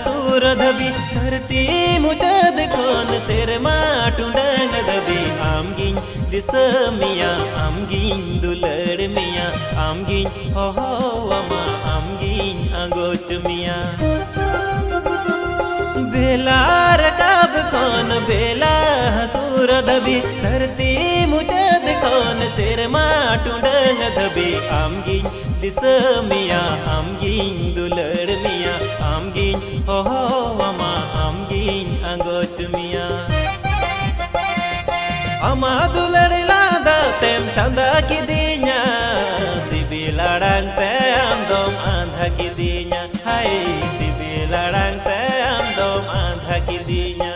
hasur dhabi dharti mujad khon serma tundang dhabi amgin disamiya amgin dulad miya amgin ho ama amgin angoch miya बेला रकाब कौन बेला हसूर दबी धरती मुजद कौन सिर टूडंग दबी आमगिन this मिया आमगिन दुलड़ मिया आमगिन हो अमा आमगिन अंगोच मिया अमा दुलड़ लादा तेम चंदा की दिnya सिबिलाड़ांग ते आम दोम आंधा की दिnya हाय सिबिलाड़ांग ते आम दोम आंधा की दिnya